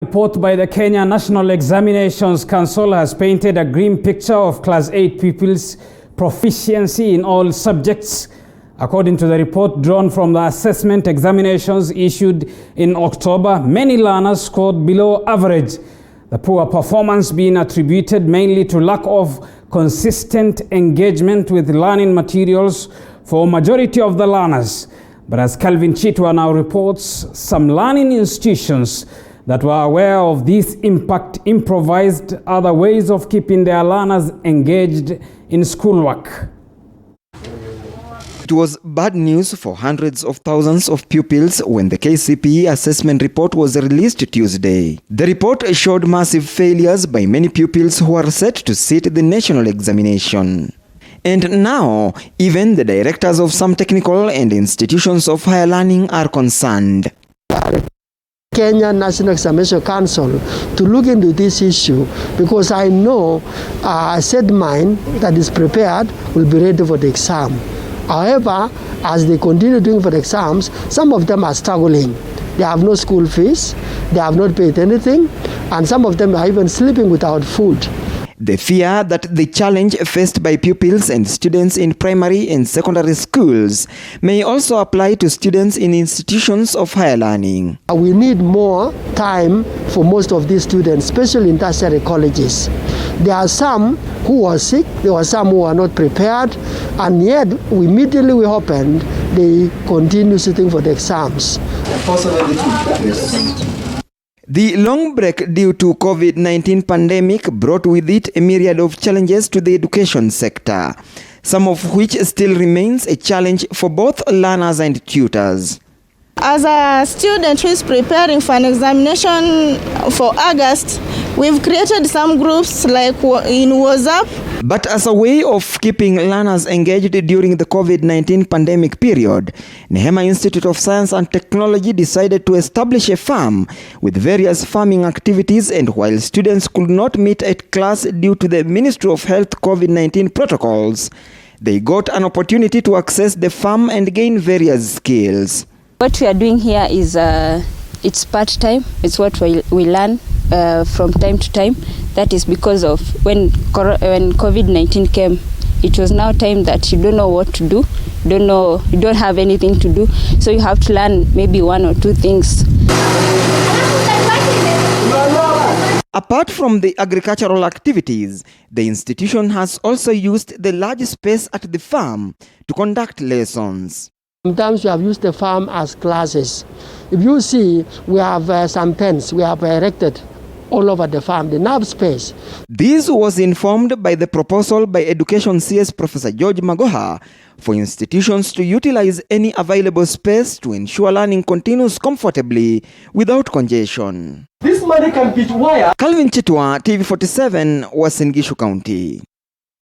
Report by the Kenya National Examinations Council has painted a grim picture of Class 8 pupils' proficiency in all subjects. According to the report drawn from the assessment examinations issued in October, many learners scored below average, the poor performance being attributed mainly to lack of consistent engagement with learning materials for a majority of the learners. But as Calvin Chitwa now reports, some learning institutions that were aware of this impact improvised other ways of keeping their learners engaged in schoolwork. It was bad news for hundreds of thousands of pupils when the KCPE assessment report was released Tuesday. The report showed massive failures by many pupils who are set to sit the national examination. And now, even the directors of some technical and institutions of higher learning are concerned. Kenya National Examination Council to look into this issue, because I know a set mind that is prepared will be ready for the exam. However, as they continue doing for the exams, some of them are struggling. They have no school fees, they have not paid anything, and some of them are even sleeping without food. They fear that the challenge faced by pupils and students in primary and secondary schools may also apply to students in institutions of higher learning. We need more time for most of these students, especially in tertiary colleges. There are some who are sick, there are some who are not prepared, and yet immediately we opened, they continue sitting for the exams. The long break due to COVID-19 pandemic brought with it a myriad of challenges to the education sector, some of which still remains a challenge for both learners and tutors. As a student who is preparing for an examination for August, we've created some groups like in WhatsApp. But as a way of keeping learners engaged during the COVID-19 pandemic period, Nehema Institute of Science and Technology decided to establish a farm with various farming activities, and while students could not meet at class due to the Ministry of Health COVID-19 protocols, they got an opportunity to access the farm and gain various skills. What we are doing here is it's part-time. It's what we learn from time to time. That is because of when COVID-19 came, it was now time that you don't know what to do, you don't have anything to do, so you have to learn maybe one or two things. Apart from the agricultural activities, the institution has also used the large space at the farm to conduct lessons. Sometimes we have used the farm as classes. If you see, we have some tents we have erected all over the farm, enough space. This was informed by the proposal by Education CS Professor George Magoha for institutions to utilize any available space to ensure learning continues comfortably without congestion. This money can be wired. Calvin Chitwa, TV47, Uasin Gishu County.